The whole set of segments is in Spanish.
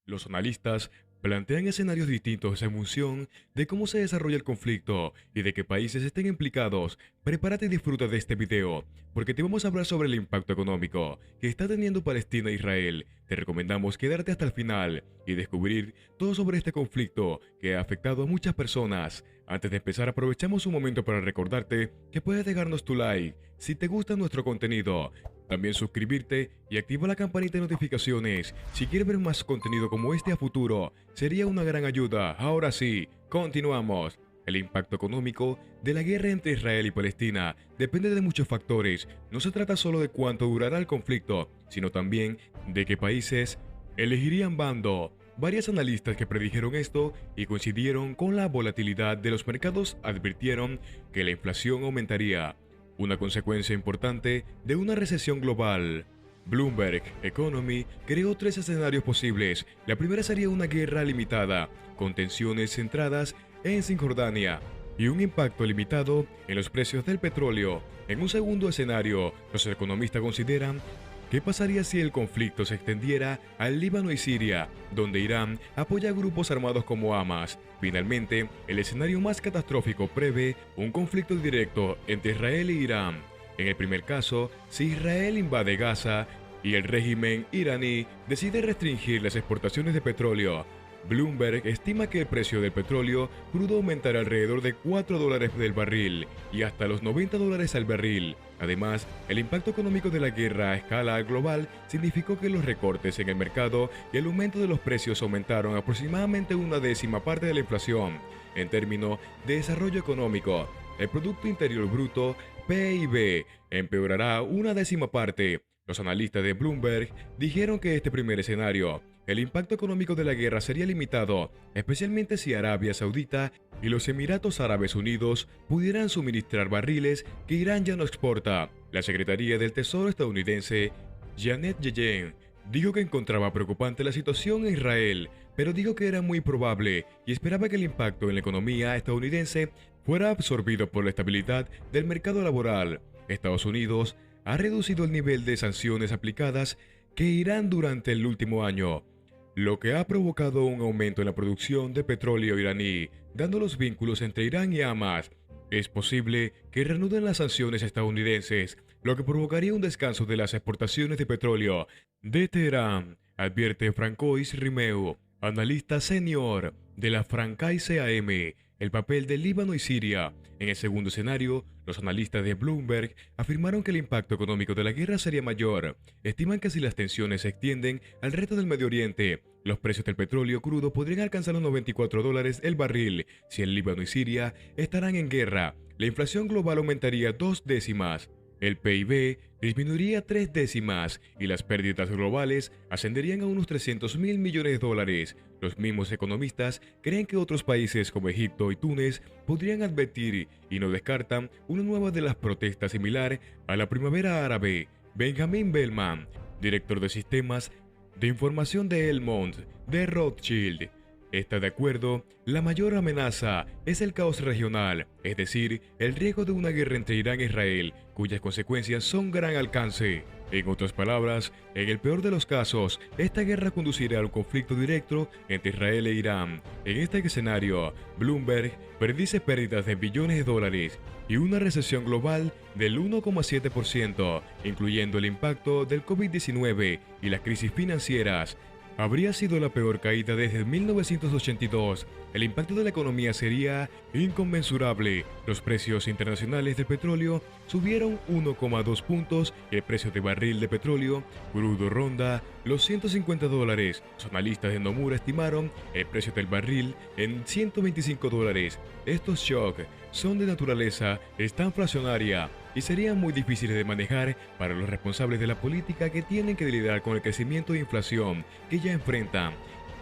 Los analistas plantean escenarios distintos en función de cómo se desarrolla el conflicto y de qué países estén implicados. Prepárate y disfruta de este video, porque te vamos a hablar sobre el impacto económico que está teniendo Palestina e Israel. Te recomendamos quedarte hasta el final y descubrir todo sobre este conflicto que ha afectado a muchas personas. Antes de empezar, aprovechamos un momento para recordarte que puedes dejarnos tu like si te gusta nuestro contenido. También suscribirte y activa la campanita de notificaciones si quieres ver más contenido como este a futuro. Sería una gran ayuda. Ahora sí, continuamos. El impacto económico de la guerra entre Israel y Palestina depende de muchos factores. No se trata solo de cuánto durará el conflicto, sino también de qué países elegirían bando. Varios analistas que predijeron esto y coincidieron con la volatilidad de los mercados advirtieron que la inflación aumentaría, una consecuencia importante de una recesión global. Bloomberg Economy creó tres escenarios posibles. La primera sería una guerra limitada, con tensiones centradas en Cisjordania y un impacto limitado en los precios del petróleo. En un segundo escenario, los economistas consideran qué pasaría si el conflicto se extendiera al Líbano y Siria, donde Irán apoya a grupos armados como Hamas. Finalmente, el escenario más catastrófico prevé un conflicto directo entre Israel e Irán. En el primer caso, si Israel invade Gaza y el régimen iraní decide restringir las exportaciones de petróleo, Bloomberg estima que el precio del petróleo crudo aumentará alrededor de $4 del barril y hasta los $90 al barril. Además, el impacto económico de la guerra a escala global significó que los recortes en el mercado y el aumento de los precios aumentaron aproximadamente una décima parte de la inflación. En términos de desarrollo económico, el Producto Interior Bruto, PIB, empeorará una décima parte. Los analistas de Bloomberg dijeron que este primer escenario, el impacto económico de la guerra sería limitado, especialmente si Arabia Saudita y los Emiratos Árabes Unidos pudieran suministrar barriles que Irán ya no exporta. La Secretaría del Tesoro estadounidense, Janet Yellen, dijo que encontraba preocupante la situación en Israel, pero dijo que era muy probable y esperaba que el impacto en la economía estadounidense fuera absorbido por la estabilidad del mercado laboral. Estados Unidos ha reducido el nivel de sanciones aplicadas que Irán durante el último año, lo que ha provocado un aumento en la producción de petróleo iraní, dando los vínculos entre Irán y Hamas. Es posible que reanuden las sanciones estadounidenses, lo que provocaría un descanso de las exportaciones de petróleo de Teherán, advierte Francois Rimeu, analista senior de la Francaise AM. El papel de Líbano y Siria. En el segundo escenario, los analistas de Bloomberg afirmaron que el impacto económico de la guerra sería mayor. Estiman que si las tensiones se extienden al resto del Medio Oriente, los precios del petróleo crudo podrían alcanzar los $94 el barril. Si el Líbano y Siria estarán en guerra, la inflación global aumentaría 2 décimas. El PIB disminuiría 3 décimas y las pérdidas globales ascenderían a unos $300.000 millones. Los mismos economistas creen que otros países como Egipto y Túnez podrían advertir y no descartan una nueva de las protestas similar a la primavera árabe. Benjamin Bellman, director de sistemas de información de Elmont, de Rothschild, está de acuerdo. La mayor amenaza es el caos regional, es decir, el riesgo de una guerra entre Irán e Israel, cuyas consecuencias son gran alcance. En otras palabras, en el peor de los casos, esta guerra conducirá a un conflicto directo entre Israel e Irán. En este escenario, Bloomberg predice pérdidas de billones de dólares y una recesión global del 1,7%, incluyendo el impacto del COVID-19 y las crisis financieras. Habría sido la peor caída desde 1982. El impacto de la economía sería inconmensurable. Los precios internacionales del petróleo subieron 1,2 puntos y el precio de barril de petróleo crudo ronda los $150. Los analistas de Nomura estimaron el precio del barril en $125. Estos shocks son de naturaleza estanflacionaria y serían muy difíciles de manejar para los responsables de la política que tienen que lidiar con el crecimiento de inflación que ya enfrentan,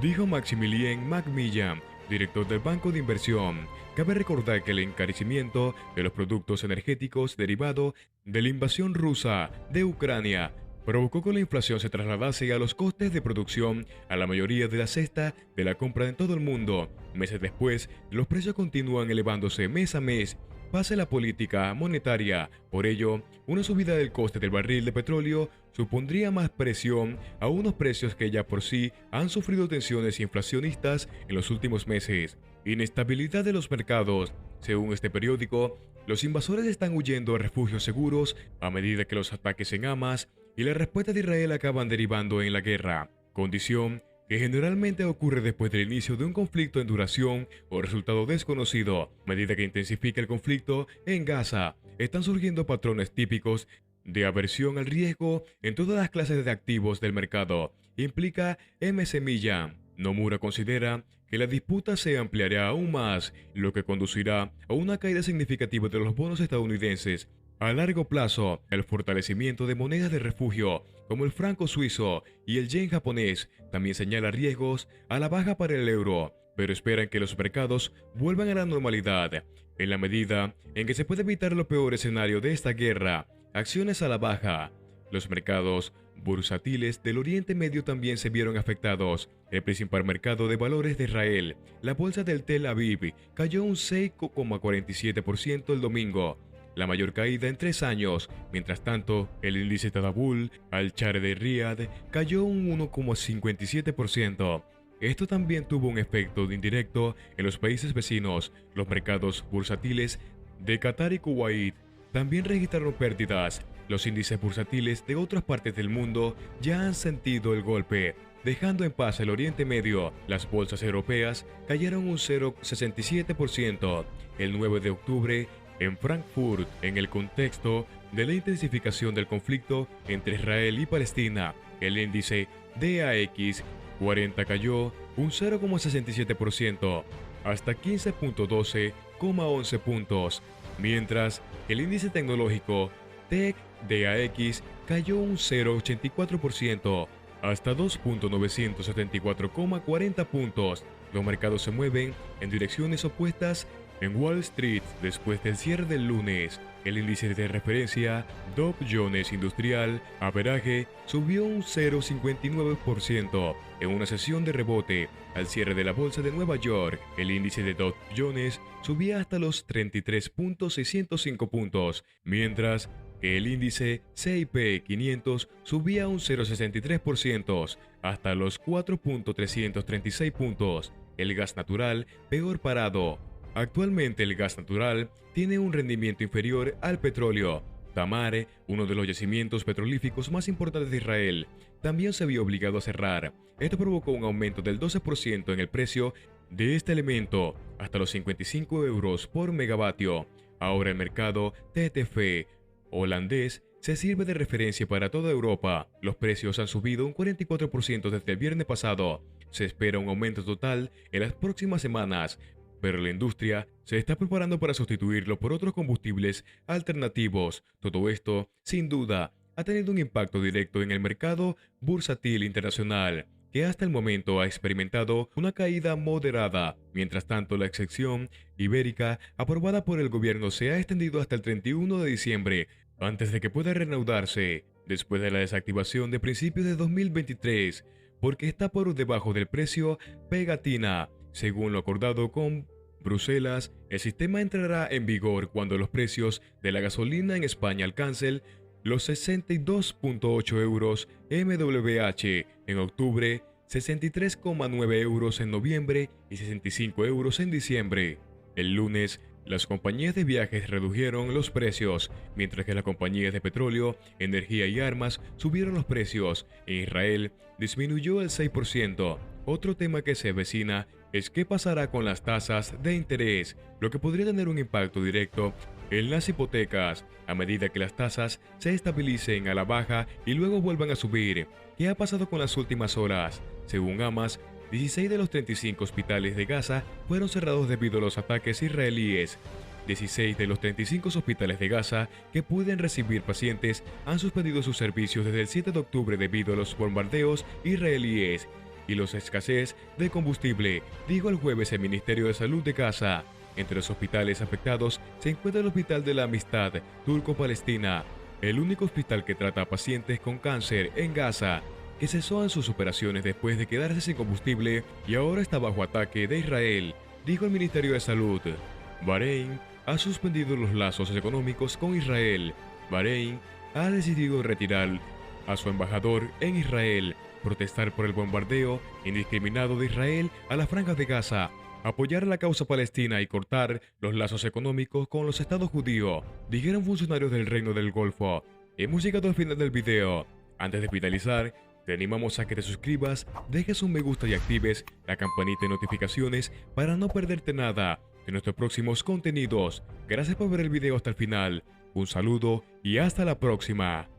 dijo Maximilien Macmillan, director del Banco de Inversión. Cabe recordar que el encarecimiento de los productos energéticos derivado de la invasión rusa de Ucrania provocó que la inflación se trasladase a los costes de producción a la mayoría de la cesta de la compra en todo el mundo. Meses después, los precios continúan elevándose mes a mes pase la política monetaria. Por ello, una subida del coste del barril de petróleo supondría más presión a unos precios que ya por sí han sufrido tensiones inflacionistas en los últimos meses. Inestabilidad de los mercados. Según este periódico, los invasores están huyendo a refugios seguros a medida que los ataques en Hamas y la respuesta de Israel acaban derivando en la guerra, condición que generalmente ocurre después del inicio de un conflicto en duración o resultado desconocido. A medida que intensifica el conflicto en Gaza, están surgiendo patrones típicos de aversión al riesgo en todas las clases de activos del mercado, implica M. Semilla. Nomura considera que la disputa se ampliará aún más, lo que conducirá a una caída significativa de los bonos estadounidenses. A largo plazo, el fortalecimiento de monedas de refugio, como el franco suizo y el yen japonés, también señala riesgos a la baja para el euro, pero esperan que los mercados vuelvan a la normalidad. En la medida en que se puede evitar lo peor escenario de esta guerra, acciones a la baja. Los mercados bursátiles del Oriente Medio también se vieron afectados. El principal mercado de valores de Israel, la bolsa del Tel Aviv, cayó un 6,47% el domingo, la mayor caída en 3 años. Mientras tanto, el índice Tadawul al-Share de Riyadh cayó un 1,57%. Esto también tuvo un efecto indirecto en los países vecinos. Los mercados bursátiles de Qatar y Kuwait también registraron pérdidas. Los índices bursátiles de otras partes del mundo ya han sentido el golpe, dejando en paz el Oriente Medio. Las bolsas europeas cayeron un 0,67% el 9 de octubre en Frankfurt, en el contexto de la intensificación del conflicto entre Israel y Palestina. El índice DAX 40 cayó un 0,67% hasta 15.12,11 puntos, mientras que el índice tecnológico Tech DAX cayó un 0,84% hasta 2.974,40 puntos. Los mercados se mueven en direcciones opuestas en Wall Street después del cierre del lunes. El índice de referencia Dow Jones Industrial Average subió un 0,59% en una sesión de rebote. Al cierre de la bolsa de Nueva York, el índice de Dow Jones subía hasta los 33.605 puntos, mientras que el índice CIP 500 subía un 0,63% hasta los 4.336 puntos. El gas natural peor parado. Actualmente el gas natural tiene un rendimiento inferior al petróleo. Tamar, uno de los yacimientos petrolíficos más importantes de Israel, también se vio obligado a cerrar. Esto provocó un aumento del 12% en el precio de este elemento, hasta los 55 euros por megavatio. Ahora el mercado TTF holandés se sirve de referencia para toda Europa. Los precios han subido un 44% desde el viernes pasado. Se espera un aumento total en las próximas semanas, pero la industria se está preparando para sustituirlo por otros combustibles alternativos. Todo esto, sin duda, ha tenido un impacto directo en el mercado bursátil internacional, que hasta el momento ha experimentado una caída moderada. Mientras tanto, la excepción ibérica aprobada por el gobierno se ha extendido hasta el 31 de diciembre, antes de que pueda reanudarse, después de la desactivación de principios de 2023, porque está por debajo del precio pegatina. Según lo acordado con Bruselas, el sistema entrará en vigor cuando los precios de la gasolina en España alcancen los 62.8 euros MWH en octubre, 63,9 euros en noviembre y 65 euros en diciembre. El lunes, las compañías de viajes redujeron los precios, mientras que las compañías de petróleo, energía y armas subieron los precios. En Israel disminuyó el 6%. Otro tema que se avecina es qué pasará con las tasas de interés, lo que podría tener un impacto directo en las hipotecas a medida que las tasas se estabilicen a la baja y luego vuelvan a subir. ¿Qué ha pasado con las últimas horas? Según Hamas, 16 de los 35 hospitales de Gaza fueron cerrados debido a los ataques israelíes. 16 de los 35 hospitales de Gaza que pueden recibir pacientes han suspendido sus servicios desde el 7 de octubre debido a los bombardeos israelíes y los escasez de combustible, dijo el jueves el Ministerio de Salud de Gaza. Entre los hospitales afectados se encuentra el Hospital de la Amistad Turco-Palestina, el único hospital que trata a pacientes con cáncer en Gaza, que cesó en sus operaciones después de quedarse sin combustible y ahora está bajo ataque de Israel, dijo el Ministerio de Salud. Bahrein ha suspendido los lazos económicos con Israel. Bahrein ha decidido retirar a su embajador en Israel, protestar por el bombardeo indiscriminado de Israel a la Franja de Gaza, apoyar la causa palestina y cortar los lazos económicos con los estados judíos, dijeron funcionarios del Reino del Golfo. Hemos llegado al final del video. Antes de finalizar, te animamos a que te suscribas, dejes un me gusta y actives la campanita de notificaciones para no perderte nada de nuestros próximos contenidos. Gracias por ver el video hasta el final. Un saludo y hasta la próxima.